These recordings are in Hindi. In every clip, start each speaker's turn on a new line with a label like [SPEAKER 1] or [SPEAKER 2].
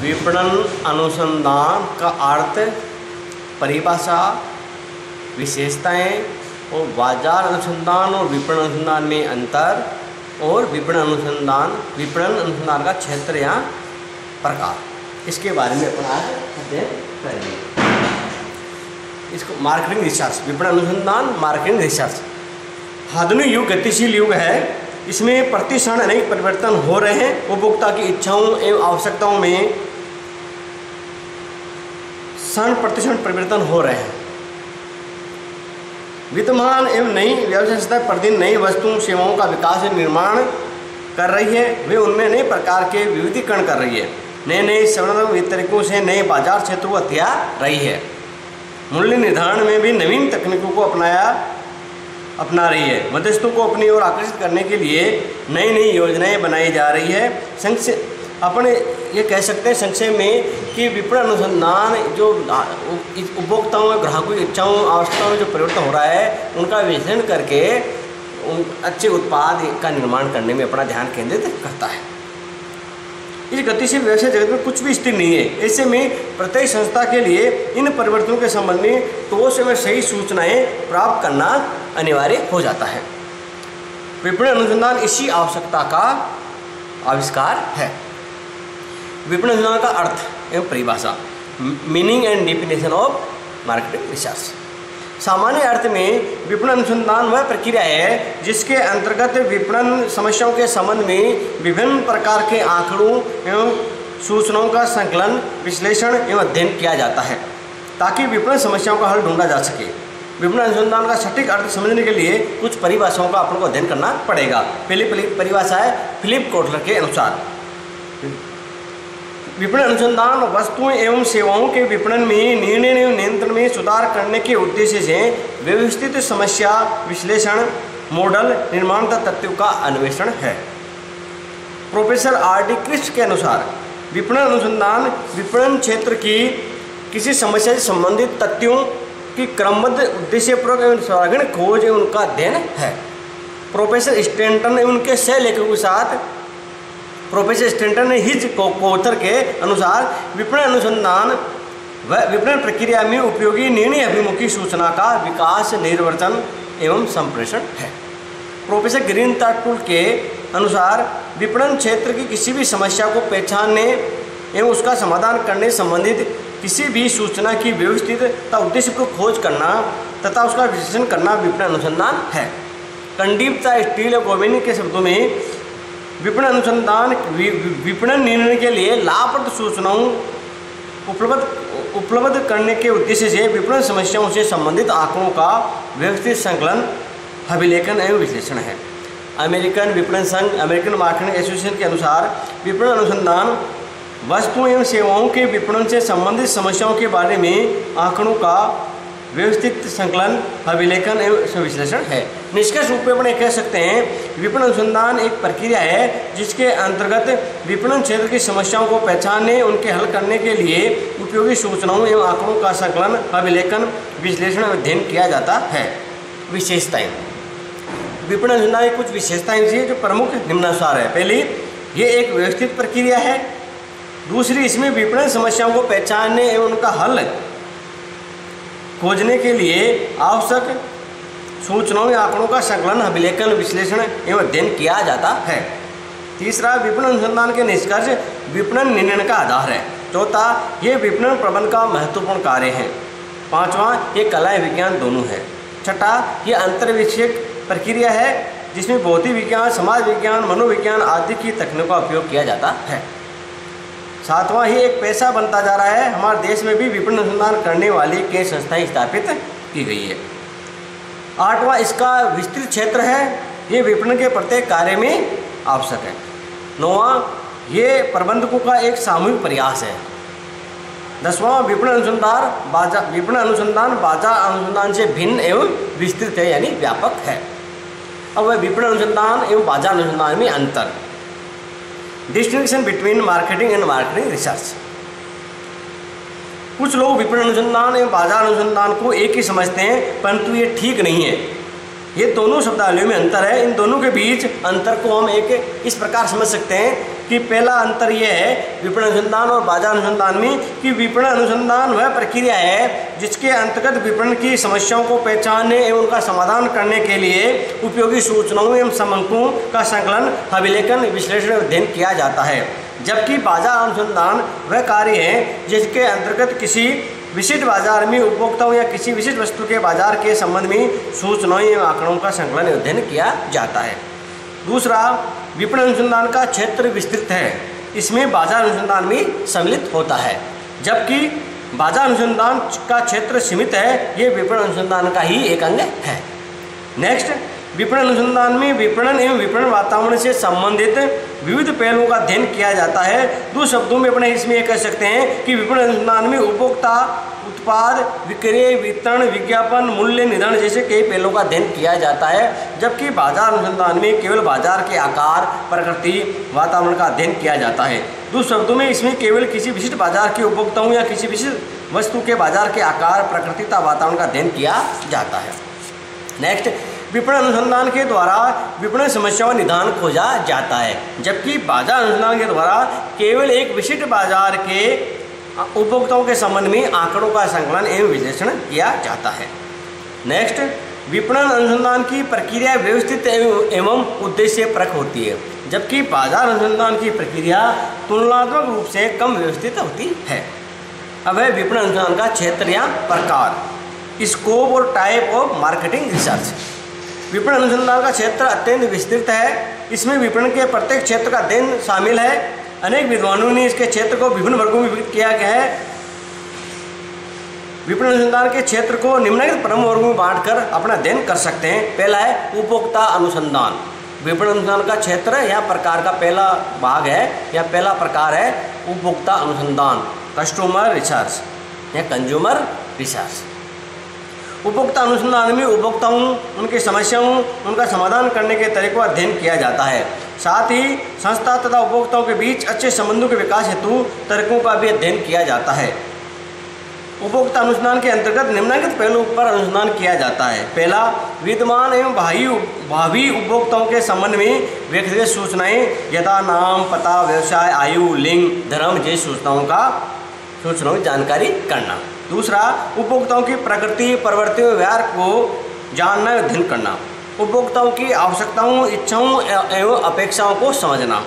[SPEAKER 1] विपणन अनुसंधान का अर्थ, परिभाषा, विशेषताएं और बाजार अनुसंधान और विपणन अनुसंधान में अंतर और विपणन अनुसंधान का क्षेत्र या प्रकार, इसके बारे में अपन आज अध्ययन करेंगे। इसको मार्केटिंग रिसर्च, विपणन अनुसंधान, मार्केटिंग रिसर्च। आधुनिक युग गतिशील युग है। इसमें प्रति क्षण अनेक परिवर्तन हो रहे हैं। उपभोक्ता की इच्छाओं एवं आवश्यकताओं में क्षण प्रतिक्षण परिवर्तन हो रहे हैं। विद्यमान एवं नई व्यवसाय संस्था प्रतिदिन नई वस्तुओं सेवाओं का विकास और निर्माण कर रही है। वे उनमें नए प्रकार के विविधीकरण कर रही है। नए नए संवर्धन तरीकों से नए बाजार क्षेत्रों को हथिया रही है। मूल्य निर्धारण में भी नवीन तकनीकों को अपना रही है। मध्यस्थों को अपनी ओर आकर्षित करने के लिए नई नई योजनाएं बनाई जा रही है। अपन ये कह सकते हैं संक्षेप में कि विपणन अनुसंधान जो उपभोक्ताओं, ग्राहकों की इच्छाओं, आवश्यकताओं में जो परिवर्तन हो रहा है उनका विश्लेषण करके उन अच्छे उत्पाद का निर्माण करने में अपना ध्यान केंद्रित करता है। इस गतिशील व्यवसाय जगत में कुछ भी स्थिर नहीं है। ऐसे में प्रत्येक संस्था के लिए इन परिवर्तनों के संबंध में ठोस एवं सही सूचनाएं प्राप्त करना अनिवार्य हो जाता है। विपणन अनुसंधान इसी आवश्यकता का आविष्कार है। विपणन अनुसंधान का अर्थ एवं परिभाषा, meaning and definition of marketing research. सामान्य अर्थ में विपणन अनुसंधान वह प्रक्रिया है जिसके अंतर्गत विपणन समस्याओं के संबंध में विभिन्न प्रकार के आंकड़ों एवं सूचनाओं का संकलन, विश्लेषण एवं अध्ययन किया जाता है ताकि विपणन समस्याओं का हल ढूंढा जा सके। विपणन अनुसंधान का सटीक अर्थ समझने के लिए कुछ परिभाषाओं का अपन को अध्ययन करना पड़ेगा। पहली परिभाषा है फिलिप कोटलर के अनुसार, विपणन अनुसंधान वस्तुओं एवं सेवाओं के विपणन में निर्णय एवं नियंत्रण में सुधार करने के उद्देश्य से व्यवस्थित समस्या विश्लेषण, मॉडल निर्माण तथा तथ्यों का अन्वेषण है। Professor R.D. क्रिस्ट के अनुसार विपणन अनुसंधान विपणन क्षेत्र की किसी समस्या से संबंधित तथ्यों की क्रमबद्ध उद्देश्यपूर्वक एवं संलग्न खोज एवं उनका अध्ययन है। प्रोफेसर स्टैंटन एवं उनके सह लेखकों के साथ प्रोफेसर स्टैंटन ने हिज कोथर के अनुसार विपणन अनुसंधान व विपणन प्रक्रिया में उपयोगी निर्णय अभिमुखी सूचना का विकास, निर्वर्तन एवं संप्रेषण है। प्रोफेसर ग्रीनथॉर्प के अनुसार विपणन क्षेत्र की किसी भी समस्या को पहचानने एवं उसका समाधान करने संबंधित किसी भी सूचना की व्यवस्थित तथा उद्देश्यपूर्वक खोज करना तथा उसका विश्लेषण करना विपणन अनुसंधान है। कंडीपता, स्टील और गोमेनी के शब्दों में विपणन अनुसंधान विपणन निर्णय के लिए लाभप्रद सूचनाओं उपलब्ध करने के उद्देश्य से विपणन समस्याओं से संबंधित आंकड़ों का व्यवस्थित संकलन, अभिलेखन एवं विश्लेषण है। अमेरिकन विपणन संघ, अमेरिकन मार्केटिंग एसोसिएशन के अनुसार विपणन अनुसंधान वस्तुओं एवं सेवाओं के विपणन से संबंधित समस्याओं के बारे में आंकड़ों का व्यवस्थित संकलन, अभिलेखन एवं विश्लेषण है। निष्कर्ष रूप में अपन कह सकते हैं विपणन अनुसंधान एक प्रक्रिया है जिसके अंतर्गत विपणन क्षेत्र की समस्याओं को पहचानने, उनके हल करने के लिए उपयोगी सूचनाओं एवं आंकड़ों का संकलन, अभिलेखन, विश्लेषण और अध्ययन किया जाता है। विशेषताएं, विपणन अनुसंधान की कुछ विशेषताएं हैं जो प्रमुख निम्नानुसार है। पहली, ये एक व्यवस्थित प्रक्रिया है। दूसरी, इसमें विपणन समस्याओं को पहचानने एवं उनका हल खोजने के लिए आवश्यक सूचनाओं या आंकड़ों का संकलन, अभिलेखन, विश्लेषण एवं अध्ययन किया जाता है। तीसरा, विपणन अनुसंधान के निष्कर्ष विपणन निर्णय का आधार है। चौथा, ये विपणन प्रबंधन का महत्वपूर्ण कार्य है। पांचवा, ये कला एवं विज्ञान दोनों है। छठा, ये अंतर्विषयक प्रक्रिया है जिसमें भौतिक विज्ञान, समाज विज्ञान, मनोविज्ञान आदि की तकनीकों का उपयोग किया जाता है। सातवां, ही एक पैसा बनता जा रहा है। हमारे देश में भी विपणन अनुसंधान करने वाली कई संस्थाएं स्थापित की गई है। आठवां, इसका विस्तृत क्षेत्र है। ये विपणन के प्रत्येक कार्य में आवश्यक है। नौवां, ये प्रबंधकों का एक सामूहिक प्रयास है। 10वां, विपणन अनुसंधान बाजार अनुसंधान से भिन्न एवं विस्तृत है, यानी व्यापक है। अब विपणन अनुसंधान एवं बाजार अनुसंधान में अंतर, distinction between marketing and marketing research. कुछ लोग विपणन अनुसंधान एवं बाजार अनुसंधान को एक ही समझते हैं, परंतु ये ठीक नहीं है। ये दोनों शब्दावलियों में अंतर है। इन दोनों के बीच अंतर को हम एक इस प्रकार समझ सकते हैं कि पहला अंतर यह है विपणन अनुसंधान और बाजार अनुसंधान में कि विपणन अनुसंधान वह प्रक्रिया है जिसके अंतर्गत विपणन की समस्याओं को पहचानने एवं उनका समाधान करने के लिए उपयोगी सूचनाओं एवं समंकों का संकलन, अभिलेखन, विश्लेषण और अध्ययन किया जाता है। जबकि बाजार अनुसंधान वह कार्य है जिसके अंतर्गत किसी विशिष्ट बाजार में उपभोक्ताओं या किसी विशिष्ट वस्तु के बाजार के संबंध में सूचनाओं एवं आंकड़ों का संकलन एवं अध्ययन किया जाता है। दूसरा, विपणन अनुसंधान का क्षेत्र विस्तृत है, इसमें बाजार अनुसंधान भी सम्मिलित होता है। जबकि बाजार अनुसंधान का क्षेत्र सीमित है, ये विपणन अनुसंधान का ही एक अंग है। नेक्स्ट, विपणन अनुसंधान में विपणन एवं विपणन वातावरण से संबंधित विविध पहलुओं का अध्ययन किया जाता है। दो शब्दों में अपने इसमें कह सकते हैं कि विपणन अनुसंधान में उपभोक्ता, उत्पाद, विक्रय, वितरण, विज्ञापन, मूल्य निर्धारण जैसे कई पहलुओं का अध्ययन किया जाता है। जबकि बाजार अनुसंधान में केवल बाजार के आकार, प्रकृति, वातावरण का अध्ययन किया जाता है। दो शब्दों में इसमें केवल किसी विशिष्ट बाजार के उपभोक्ताओं या किसी विशिष्ट वस्तु के बाजार के आकार, प्रकृति तथा वातावरण का अध्ययन किया जाता है। नेक्स्ट, विपणन अनुसंधान के द्वारा विपणन समस्याओं का निदान खोजा जाता है, जबकि बाजार अनुसंधान के द्वारा केवल एक विशिष्ट बाजार के उपभोक्ताओं के संबंध में आंकड़ों का संकलन एवं विश्लेषण किया जाता है। नेक्स्ट, विपणन अनुसंधान की प्रक्रिया व्यवस्थित एवं उद्देश्यपरक होती है, जबकि बाजार अनुसंधान की प्रक्रिया तुलनात्मक रूप से कम व्यवस्थित होती है। अब है विपणन अनुसंधान का क्षेत्र या प्रकार, स्कोप और टाइप ऑफ मार्केटिंग रिसर्च। विपणन अनुसंधान का क्षेत्र अत्यंत विस्तृत है, इसमें विपणन के प्रत्येक क्षेत्र का अध्ययन शामिल है। अनेक विद्वानों ने इसके क्षेत्र को विभिन्न वर्गों में विभाजित किया गया है। विपणन अनुसंधान के क्षेत्र को निम्नलिखित प्रमुख वर्गों में बांटकर अपना अध्ययन कर सकते हैं। पहला है उपभोक्ता अनुसंधान। विपणन अनुसंधान का क्षेत्र या प्रकार का पहला भाग है या पहला प्रकार है उपभोक्ता अनुसंधान, कस्टमर रिसर्च या कंज्यूमर रिसर्च। उपभोक्ता अनुसंधान में उपभोक्ताओं, उनकी समस्याओं, उनका समाधान करने के तरीकों का अध्ययन किया जाता है। साथ ही संस्था तथा उपभोक्ताओं के बीच अच्छे संबंधों के विकास हेतु तरीकों का भी अध्ययन किया जाता है। उपभोक्ता अनुसंधान के अंतर्गत निम्नलिखित पहलुओं पर अनुसंधान किया जाता है। पहला, विद्यमान एवं भावी उपभोक्ताओं के संबंध में व्यक्तिगत सूचनाएं यथा नाम, पता, व्यवसाय, आयु, लिंग, धर्म जैसी सूचनाओं की जानकारी करना। दूसरा, उपभोक्ताओं की प्रकृति, प्रवृत्ति और व्यवहार को जानना और अध्ययन करना। उपभोक्ताओं की आवश्यकताओं, इच्छाओं एवं अपेक्षाओं को समझना।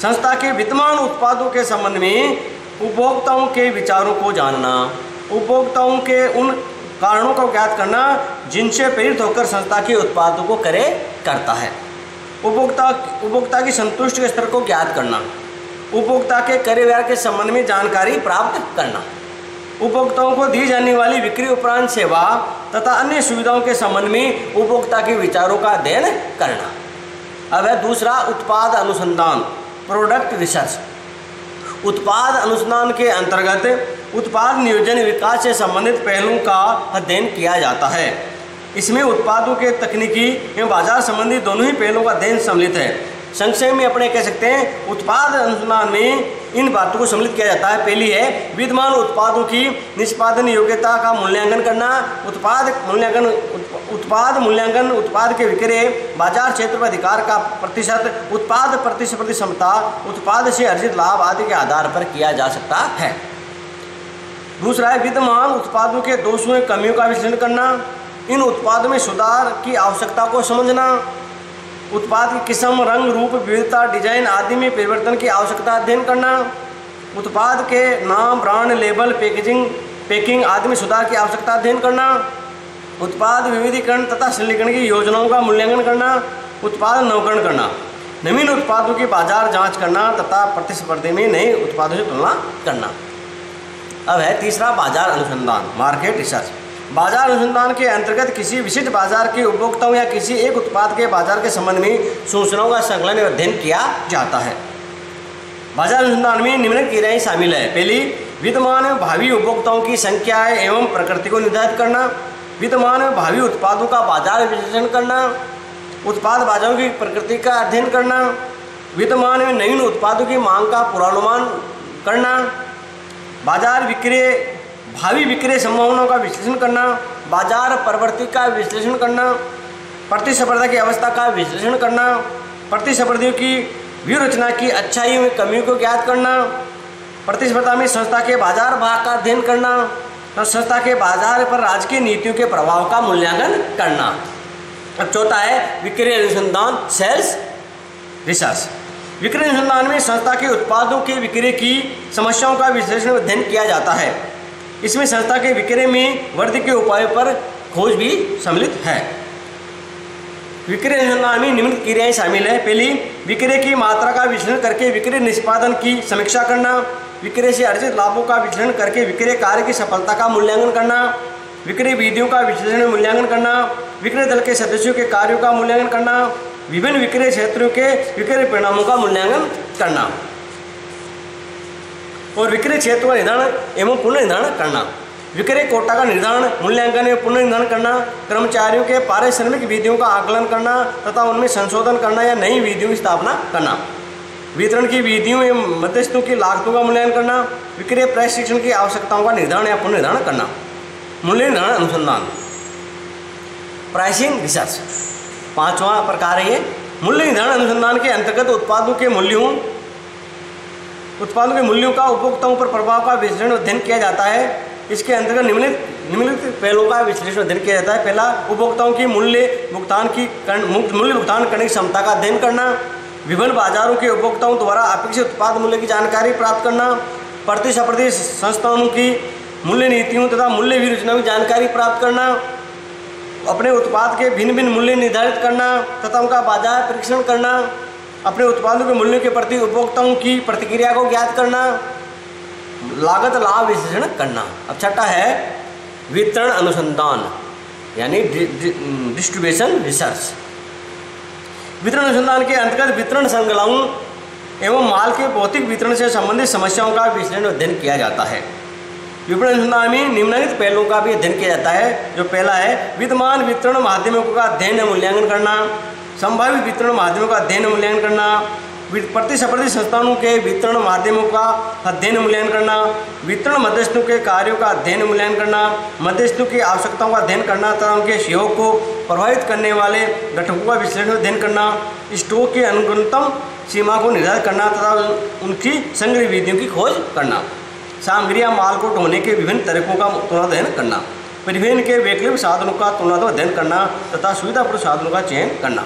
[SPEAKER 1] संस्था के विद्यमान उत्पादों के संबंध में उपभोक्ताओं के विचारों को जानना। उपभोक्ताओं के उन कारणों को ज्ञात करना जिनसे प्रेरित होकर संस्था के उत्पादों को करता है। उपभोक्ता की संतुष्टि के स्तर को ज्ञात करना। उपभोक्ता के क्रय व्यवहार के संबंध में जानकारी प्राप्त करना। उपभोक्ताओं को दी जाने वाली बिक्री उपरांत सेवा तथा अन्य सुविधाओं के संबंध में उपभोक्ता के विचारों का अध्ययन करना। अब है दूसरा, उत्पाद अनुसंधान, प्रोडक्ट रिसर्च। उत्पाद अनुसंधान के अंतर्गत उत्पाद नियोजन विकास से संबंधित पहलुओं का अध्ययन किया जाता है। इसमें उत्पादों के तकनीकी एवं बाजार संबंधी दोनों ही पहलुओं का अध्ययन सम्मिलित है। संक्षेप में अपने कह सकते हैं उत्पाद अनुसंधान में इन बातों को सम्मिलित किया जाता है। पहली है विद्यमान उत्पादों की निष्पादन योग्यता का मूल्यांकन करना। उत्पाद मूल्यांकन उत्पाद के विक्रय, बाजार क्षेत्र पर अधिकार का प्रतिशत, उत्पाद प्रतिस्पर्धी क्षमता, उत्पाद से अर्जित लाभ आदि के आधार पर किया जा सकता है। दूसरा है विद्यमान उत्पादों के दोषों एवं कमियों का विश्लेषण करना। इन उत्पादों में सुधार की आवश्यकता को समझना। उत्पाद की किस्म, रंग, रूप, विविधता, डिजाइन आदि में परिवर्तन की आवश्यकता अध्ययन करना। उत्पाद के नाम, ब्रांड, लेबल, पैकिंग आदि में सुधार की आवश्यकता अध्ययन करना। उत्पाद विविधीकरण तथा सरलीकरण की योजनाओं का मूल्यांकन करना। उत्पाद नवीकरण करना। नवीन उत्पादों की बाजार जांच करना तथा प्रतिस्पर्धी में नए उत्पादों से तुलना करना। अब है तीसरा, बाजार अनुसंधान, मार्केट रिसर्च। बाजार अनुसंधान के अंतर्गत किसी विशिष्ट बाजार के उपभोक्ताओं या किसी एक उत्पाद के बाजार के संबंध में सूचनाओं का संकलन और अध्ययन किया जाता है। बाजार अनुसंधान में निम्नलिखित क्रियाएं शामिल है। पहली, विद्यमान एवं भावी उपभोक्ताओं की संख्या एवं प्रकृति को निर्धारित करना। विद्यमान एवं भावी उत्पादों का बाजार विश्लेषण करना। उत्पाद बाजारों की प्रकृति का अध्ययन करना। विद्यमान एवं नवीन उत्पादों की मांग का पूर्वानुमान करना। बाजार विक्रय, भावी विक्रय संभावनाओं का विश्लेषण करना। बाजार प्रवृत्ति का विश्लेषण करना। प्रतिस्पर्धा की अवस्था का विश्लेषण करना। प्रतिस्पर्धियों की व्यूह रचना की अच्छाई में कमियों को ज्ञात करना, प्रतिस्पर्धा में संस्था के बाजार भाग का अध्ययन करना और संस्था के बाजार पर राजकीय नीतियों के प्रभाव का मूल्यांकन करना। अब चौथा है विक्रय अनुसंधान, सेल्स रिसर्च। विक्रय अनुसंधान में संस्था के उत्पादों के विक्रय की समस्याओं का विश्लेषण अध्ययन किया जाता है। इसमें संस्था के विक्रय में वृद्धि के उपायों पर खोज भी सम्मिलित है। विक्रय अनुसंधान में निम्नलिखित क्रियाएं शामिल है। पहली, विक्रय की मात्रा का विश्लेषण करके विक्रय निष्पादन की समीक्षा करना, विक्रय से अर्जित लाभों का विश्लेषण करके विक्रय कार्य की सफलता का मूल्यांकन करना, विक्रय विधियों का विश्लेषण मूल्यांकन करना, विक्रय दल के सदस्यों के कार्यों का मूल्यांकन करना, विभिन्न विक्रय क्षेत्रों के विक्रय परिणामों का मूल्यांकन करना और विक्रय क्षेत्र का निर्धारण एवं पुनर्निर्धारण करना, विक्रय कोटा का निर्धारण, मूल्यांकन एवं पुनर्निर्धारण करना, कर्मचारियों के पारिश्रमिक विधियों का आकलन करना तथा उनमें संशोधन करना या नई विधियों की स्थापना करना, वितरण की विधियों एवं मध्यस्थों की लागतों का मूल्यांकन करना, विक्रय प्रशिक्षण की आवश्यकताओं का निर्धारण या पुनर्निर्धारण करना। मूल्य निर्धारण अनुसंधान, प्राइसिंग रिसर्च। पांचवा प्रकार है ये। मूल्य निर्धारण अनुसंधान के अंतर्गत उत्पादों के मूल्यों का उपभोक्ताओं पर प्रभाव का विश्लेषण अध्ययन किया जाता है। इसके अंतर्गत निम्नलिखित पहलुओं का विश्लेषण अध्ययन किया जाता है। पहला, उपभोक्ताओं की मूल्य भुगतान करने की क्षमता का अध्ययन करना, विभिन्न बाजारों के उपभोक्ताओं द्वारा अपेक्षित उत्पाद मूल्य की जानकारी प्राप्त करना, प्रतिस्पर्धी संस्थानों की मूल्य नीतियों तथा मूल्य व्यूह की जानकारी प्राप्त करना, अपने उत्पाद के भिन्न भिन्न मूल्य निर्धारित करना तथा उनका बाजार परीक्षण करना, अपने उत्पादों के मूल्यों के प्रति उपभोक्ताओं की प्रतिक्रिया को ज्ञात करना, लागत लाभ विश्लेषण करना। अब छठा है वितरण अनुसंधान यानी डिस्ट्रीब्यूशन रिसर्च। वितरण अनुसंधान के अंतर्गत वितरण श्रृंखलाओं एवं माल के भौतिक वितरण से संबंधित समस्याओं का विश्लेषण अध्ययन किया जाता है। विपणन अनुसंधान में निम्नलिखित पहलुओं का भी अध्ययन किया जाता है। जो पहला है विद्यमान वितरण माध्यमों का अध्ययन एवं मूल्यांकन करना, संभावित वितरण माध्यमों का अध्ययन मूल्यांकन करना, प्रतिस्पर्धी संस्थानों के वितरण माध्यमों का अध्ययन मूल्यांकन करना, वितरण मध्यस्थों के कार्यों का अध्ययन मूल्यांकन करना, मध्यस्थों की आवश्यकताओं का अध्ययन करना तथा उनके सहयोग को प्रभावित करने वाले घटकों का विश्लेषण अध्ययन करना, स्टॉक की अनुगुणतम सीमा को निर्धारित करना तथा उनकी संग्रह विधियों की खोज करना, सामग्री या माल को ढोने के विभिन्न तरीकों का तुलनाध्ययन करना, परिवहन के वैकल्पिक साधनों का तुलनात्मक अध्ययन करना तथा सुविधापूर्ण साधनों का चयन करना,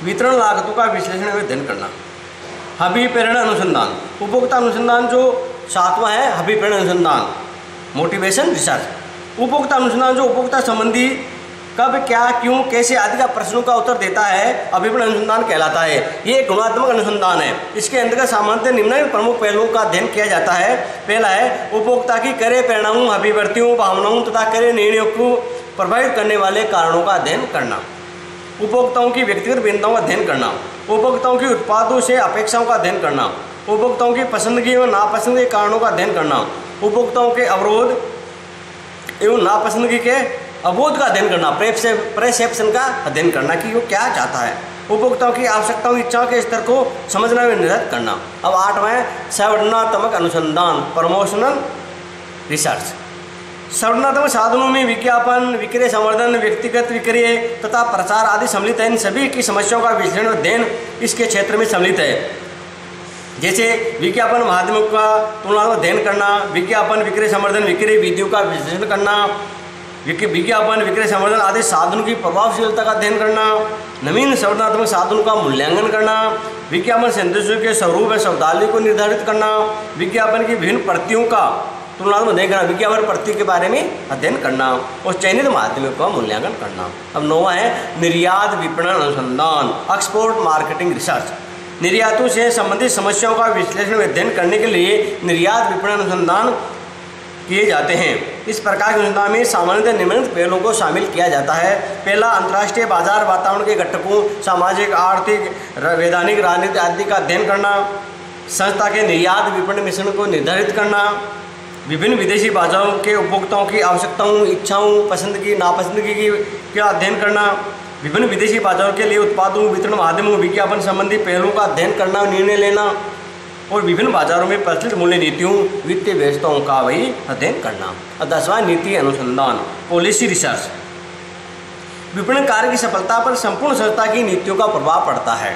[SPEAKER 1] वितरण लागतों का विश्लेषण एवं अध्ययन करना। अभिप्रेरण अनुसंधान, उपभोक्ता अनुसंधान जो सातवां है अभिप्रेरण अनुसंधान, मोटिवेशन रिसर्च। उपभोक्ता अनुसंधान जो उपभोक्ता संबंधी कब, क्या, क्यों, कैसे आदि का प्रश्नों का उत्तर देता है अभिप्रेरण अनुसंधान कहलाता है। ये एक गुणात्मक अनुसंधान है। इसके अंतर्गत सामान्यतः निम्नलिखित प्रमुख पहलुओं का अध्ययन किया जाता है। पहला है उपभोक्ता की क्रय परिणामों, अभिवृत्तियों, भावनाओं तथा क्रय निर्णयों को प्रभावित करने वाले कारणों का अध्ययन करना, उपभोक्ताओं की व्यक्तिगत भिन्नताओं का अध्ययन करना, उपभोक्ताओं की उत्पादों से अपेक्षाओं का अध्ययन करना, उपभोक्ताओं की पसंदगी एवं नापसंदगी के कारणों का अध्ययन करना, उपभोक्ताओं के अवरोध एवं नापसंदगी के अवरोध का अध्ययन करना, परसेप्शन का अध्ययन करना कि वो क्या चाहता है, उपभोक्ताओं की आवश्यकताओं, इच्छाओं के स्तर को समझना व निर्धारित करना। अब आठवां संवर्धनात्मक अनुसंधान, प्रमोशनल रिसर्च। संवर्धनात्मक साधनों में विज्ञापन, विक्रय संवर्धन, व्यक्तिगत विक्रय तथा प्रचार आदि सम्मिलित है। इन सभी की समस्याओं का विश्लेषण अध्ययन इसके क्षेत्र में सम्मिलित है। जैसे विज्ञापन माध्यमों का तुलनात्मक अध्ययन करना, विज्ञापन, विक्रय संवर्धन, विक्रय विधियों का विश्लेषण करना, विज्ञापन, विक्रय संवर्धन आदि साधनों की प्रभावशीलता का अध्ययन करना, नवीन संवर्धनात्मक साधनों का मूल्यांकन करना, विज्ञापन संदेशों के स्वरूप व शब्दावली को निर्धारित करना, विज्ञापन की विभिन्न प्रतियों का तुलनात्मक अध्ययन करना, विज्ञापन प्रति के बारे में अध्ययन करना और चयनित माध्यमों का मूल्यांकन करना। अब नौवां है निर्यात विपणन अनुसंधान, एक्सपोर्ट मार्केटिंग रिसर्च। निर्यातों से संबंधित समस्याओं का विश्लेषण व अध्ययन करने के लिए निर्यात विपणन अनुसंधान किए जाते हैं। इस प्रकार के अनुसंधान में सामान्यतः निम्नलिखित पहलुओं को शामिल किया जाता है। पहला, अंतर्राष्ट्रीय बाजार वातावरण के घटकों, सामाजिक, आर्थिक, वैधानिक, राजनीतिक आदि का अध्ययन करना, संस्था के निर्यात विपणन मिश्रण को निर्धारित करना, विभिन्न विदेशी बाजारों के उपभोक्ताओं की आवश्यकताओं, इच्छाओं, पसंदगी, नापसंदगी का अध्ययन करना, विभिन्न विदेशी बाजारों के लिए उत्पादों, वितरण माध्यमों, विज्ञापन संबंधी पहलुओं का अध्ययन करना, निर्णय लेना और विभिन्न बाजारों में प्रचलित मूल्य नीतियों, वित्तीय व्यवस्थाओं का वही अध्ययन करना। और 10वां नीति अनुसंधान, पॉलिसी रिसर्च। विपणन कार्य की सफलता पर संपूर्ण संस्था की नीतियों का प्रभाव पड़ता है।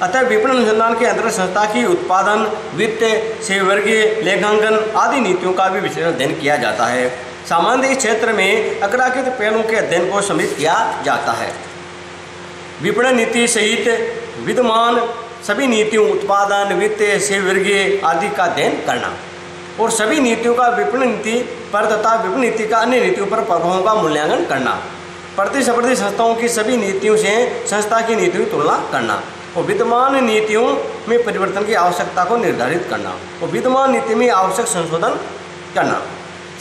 [SPEAKER 1] अतः विपणन अनुसंधान के अंतर्गत संस्था की उत्पादन, वित्त, सेवावर्गीय, लेखांकन आदि नीतियों का भी विश्लेषण अध्ययन किया जाता है। सामान्य इस क्षेत्र में अग्राकृत पहलुओं के अध्ययन को सम्मिलित किया जाता है। विपणन नीति सहित विद्यमान सभी नीतियों, उत्पादन, वित्त, सेवावर्गीय आदि का अध्ययन करना और सभी नीतियों का विपणन नीति पर तथा विपणन नीति का अन्य नीतियों पर प्रभावों का मूल्यांकन करना, प्रतिस्पर्धी संस्थाओं की सभी नीतियों से संस्था की नीतियों की तुलना करना और विद्यमान नीतियों में परिवर्तन की आवश्यकता को निर्धारित करना और विद्यमान नीति में आवश्यक संशोधन करना,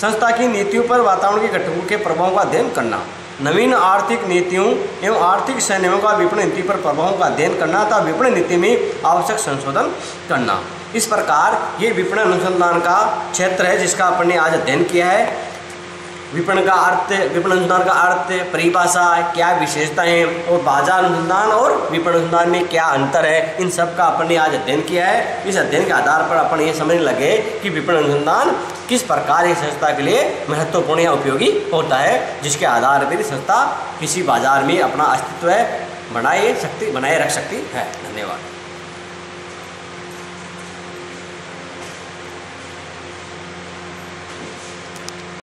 [SPEAKER 1] संस्था की नीतियों पर वातावरण के घटकों के प्रभावों का अध्ययन करना, नवीन आर्थिक नीतियों एवं आर्थिक संयमों का विपणन नीति पर प्रभावों का अध्ययन करना तथा विपणन नीति में आवश्यक संशोधन करना। इस प्रकार ये विपणन अनुसंधान का क्षेत्र है जिसका अपन ने आज अध्ययन किया है। विपणन का अर्थ, विपणन अनुसंधान का अर्थ, परिभाषा, क्या विशेषताएं और बाजार अनुसंधान और विपणन अनुसंधान में क्या अंतर है, इन सब का अपन ने आज अध्ययन किया है। इस अध्ययन के आधार पर अपन ये समझने लगे कि विपणन अनुसंधान किस प्रकार एक संस्था के लिए महत्वपूर्ण या उपयोगी होता है, जिसके आधार पर संस्था किसी बाजार में अपना अस्तित्व बनाए रख सकती है। धन्यवाद।